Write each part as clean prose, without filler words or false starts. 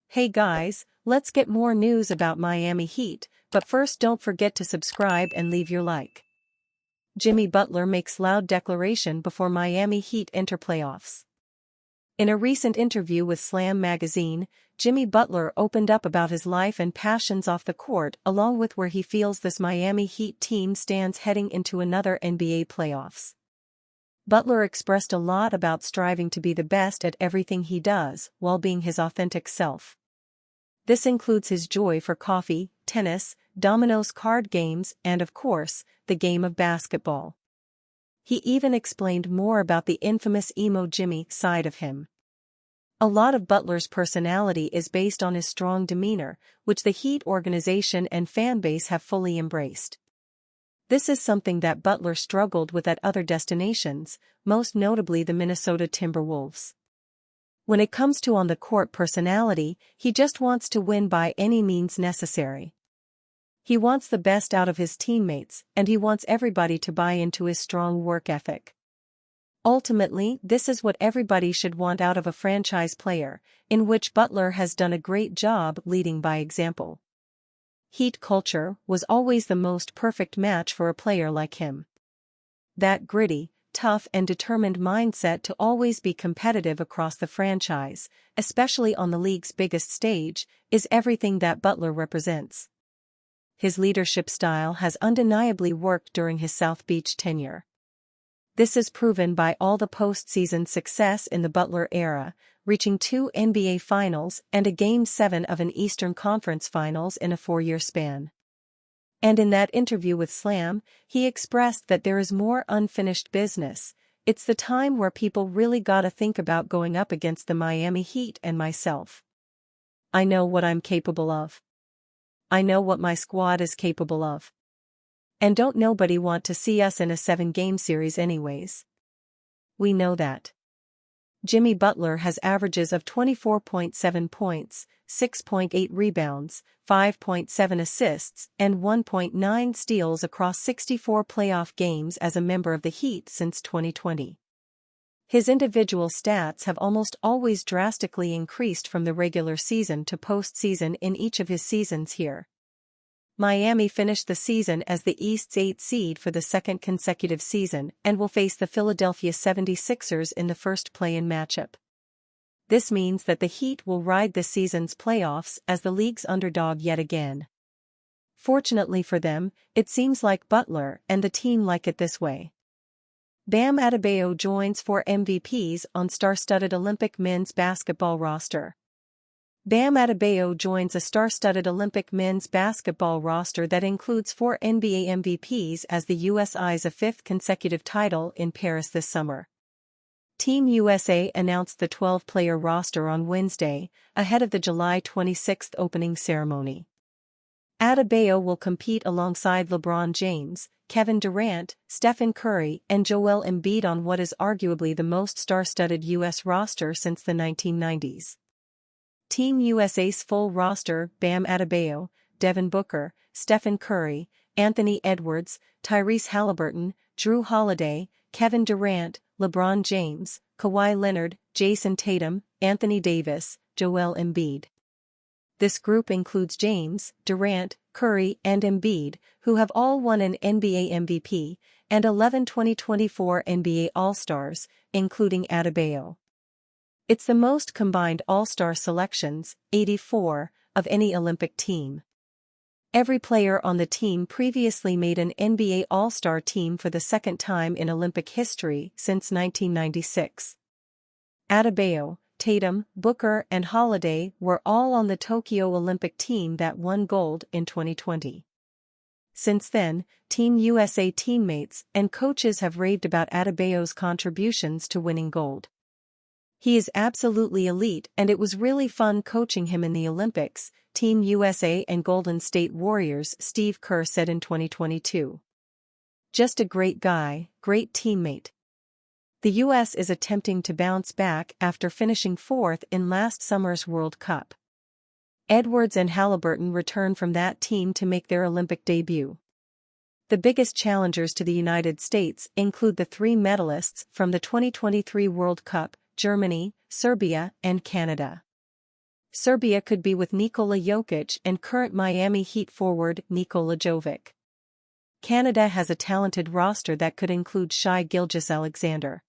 Hey guys, let's get more news about Miami Heat, but first don't forget to subscribe and leave your like. Jimmy Butler makes loud declaration before Miami Heat enter playoffs. In a recent interview with Slam magazine, Jimmy Butler opened up about his life and passions off the court along with where he feels this Miami Heat team stands heading into another NBA playoffs. Butler expressed a lot about striving to be the best at everything he does while being his authentic self. This includes his joy for coffee, tennis, dominoes card games and of course, the game of basketball. He even explained more about the infamous emo Jimmy side of him. A lot of Butler's personality is based on his strong demeanor, which the Heat organization and fanbase have fully embraced. This is something that Butler struggled with at other destinations, most notably the Minnesota Timberwolves. When it comes to on-the-court personality, he just wants to win by any means necessary. He wants the best out of his teammates, and he wants everybody to buy into his strong work ethic. Ultimately, this is what everybody should want out of a franchise player, in which Butler has done a great job leading by example. Heat culture was always the most perfect match for a player like him. That gritty, tough and determined mindset to always be competitive across the franchise, especially on the league's biggest stage, is everything that Butler represents. His leadership style has undeniably worked during his South Beach tenure. This is proven by all the postseason success in the Butler era, reaching 2 NBA Finals and a Game 7 of an Eastern Conference Finals in a 4-year span. And in that interview with Slam, he expressed that there is more unfinished business. It's the time where people really gotta think about going up against the Miami Heat and myself. I know what I'm capable of. I know what my squad is capable of. And don't nobody want to see us in a 7-game series anyways. We know that. Jimmy Butler has averages of 24.7 points, 6.8 rebounds, 5.7 assists, and 1.9 steals across 64 playoff games as a member of the Heat since 2020. His individual stats have almost always drastically increased from the regular season to postseason in each of his seasons here. Miami finished the season as the East's 8th seed for the second consecutive season and will face the Philadelphia 76ers in the first play-in matchup. This means that the Heat will ride this season's playoffs as the league's underdog yet again. Fortunately for them, it seems like Butler and the team like it this way. Bam Adebayo joins 4 MVPs on star-studded Olympic men's basketball roster. Bam Adebayo joins a star-studded Olympic men's basketball roster that includes 4 NBA MVPs as the U.S. eyes a 5th consecutive title in Paris this summer. Team USA announced the 12-player roster on Wednesday, ahead of the July 26 opening ceremony. Adebayo will compete alongside LeBron James, Kevin Durant, Stephen Curry, and Joel Embiid on what is arguably the most star-studded U.S. roster since the 1990s. Team USA's full roster: Bam Adebayo, Devin Booker, Stephen Curry, Anthony Edwards, Tyrese Haliburton, Jrue Holiday, Kevin Durant, LeBron James, Kawhi Leonard, Jason Tatum, Anthony Davis, Joel Embiid. This group includes James, Durant, Curry, and Embiid, who have all won an NBA MVP, and 11 2024 NBA All-Stars, including Adebayo. It's the most combined All-Star selections, 84, of any Olympic team. Every player on the team previously made an NBA All-Star team for the second time in Olympic history since 1996. Adebayo, Tatum, Booker, and Holiday were all on the Tokyo Olympic team that won gold in 2020. Since then, Team USA teammates and coaches have raved about Adebayo's contributions to winning gold. He is absolutely elite and it was really fun coaching him in the Olympics, Team USA and Golden State Warriors' Steve Kerr said in 2022. Just a great guy, great teammate. The U.S. is attempting to bounce back after finishing 4th in last summer's World Cup. Edwards and Haliburton return from that team to make their Olympic debut. The biggest challengers to the United States include the three medalists from the 2023 World Cup: Germany, Serbia, and Canada. Serbia could be with Nikola Jokic and current Miami Heat forward Nikola Jovic. Canada has a talented roster that could include Shai Gilgeous-Alexander.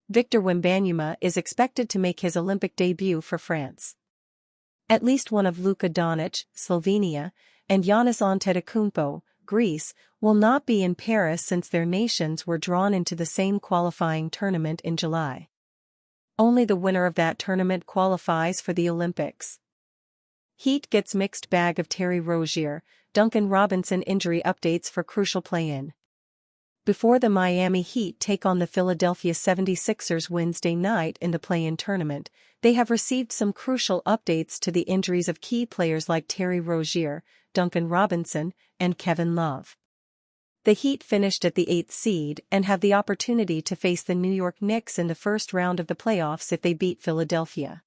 Victor Wembanyama is expected to make his Olympic debut for France. At least one of Luka Doncic, Slovenia, and Giannis Antetokounmpo, Greece, will not be in Paris since their nations were drawn into the same qualifying tournament in July. Only the winner of that tournament qualifies for the Olympics. Heat gets mixed bag of Terry Rozier, Duncan Robinson injury updates for crucial play-in. Before the Miami Heat take on the Philadelphia 76ers Wednesday night in the play-in tournament, they have received some crucial updates to the injuries of key players like Terry Rozier, Duncan Robinson, and Kevin Love. The Heat finished at the 8th seed and have the opportunity to face the New York Knicks in the first round of the playoffs if they beat Philadelphia.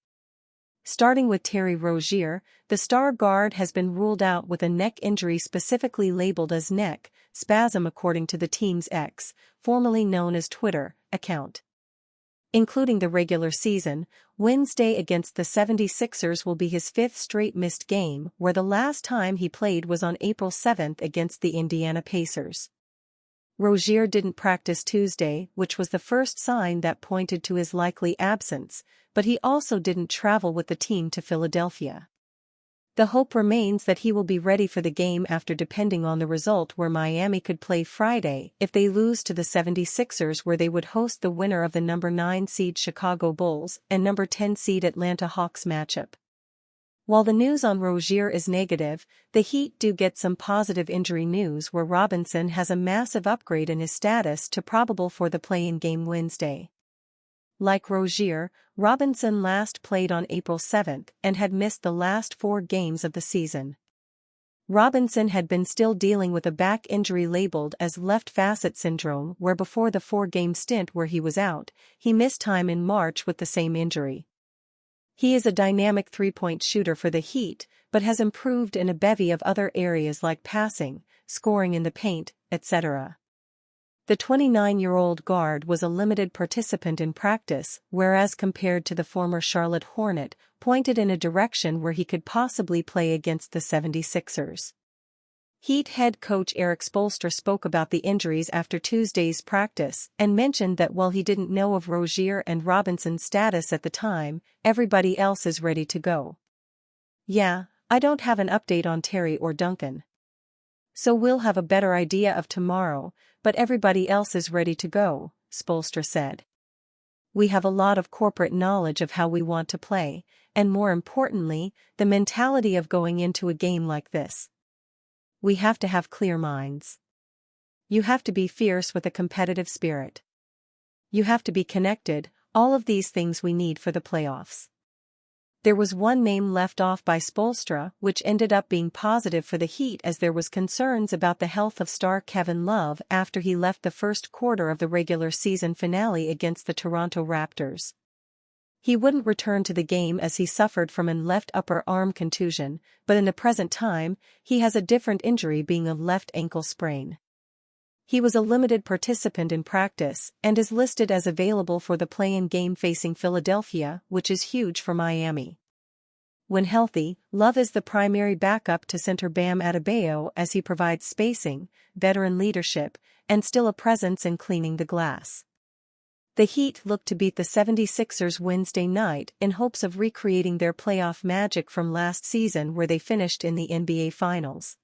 Starting with Terry Rozier, the star guard has been ruled out with a neck injury specifically labeled as neck spasm according to the team's X, formerly known as Twitter, account. Including the regular season, Wednesday against the 76ers will be his fifth straight missed game, where the last time he played was on April 7 against the Indiana Pacers. Rozier didn't practice Tuesday, which was the first sign that pointed to his likely absence, but he also didn't travel with the team to Philadelphia. The hope remains that he will be ready for the game after, depending on the result, where Miami could play Friday if they lose to the 76ers, where they would host the winner of the number 9 seed Chicago Bulls and number 10 seed Atlanta Hawks matchup. While the news on Rozier is negative, the Heat do get some positive injury news, where Robinson has a massive upgrade in his status to probable for the play-in game Wednesday. Like Rozier, Robinson last played on April 7 and had missed the last 4 games of the season. Robinson had been still dealing with a back injury labeled as left facet syndrome, where before the 4-game stint where he was out, he missed time in March with the same injury. He is a dynamic three-point shooter for the Heat, but has improved in a bevy of other areas like passing, scoring in the paint, etc. The 29-year-old guard was a limited participant in practice, whereas compared to the former Charlotte Hornet, pointed in a direction where he could possibly play against the 76ers. Heat head coach Erik Spoelstra spoke about the injuries after Tuesday's practice and mentioned that while he didn't know of Rozier and Robinson's status at the time, everybody else is ready to go. "Yeah, I don't have an update on Terry or Duncan. So we'll have a better idea of tomorrow, but everybody else is ready to go," Spoelstra said. "We have a lot of corporate knowledge of how we want to play, and more importantly, the mentality of going into a game like this. We have to have clear minds. You have to be fierce with a competitive spirit. You have to be connected, all of these things we need for the playoffs." There was one name left off by Spoelstra, which ended up being positive for the Heat, as there was concerns about the health of star Kevin Love after he left the first quarter of the regular season finale against the Toronto Raptors. He wouldn't return to the game as he suffered from an left upper arm contusion, but in the present time, he has a different injury, being a left ankle sprain. He was a limited participant in practice and is listed as available for the play-in game facing Philadelphia, which is huge for Miami. When healthy, Love is the primary backup to center Bam Adebayo, as he provides spacing, veteran leadership, and still a presence in cleaning the glass. The Heat look to beat the 76ers Wednesday night in hopes of recreating their playoff magic from last season, where they finished in the NBA Finals.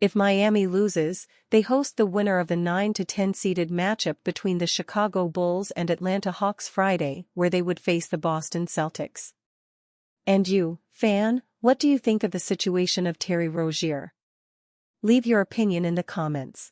If Miami loses, they host the winner of the 9 to 10 seeded matchup between the Chicago Bulls and Atlanta Hawks Friday, where they would face the Boston Celtics. And you, fan, what do you think of the situation of Terry Rozier? Leave your opinion in the comments.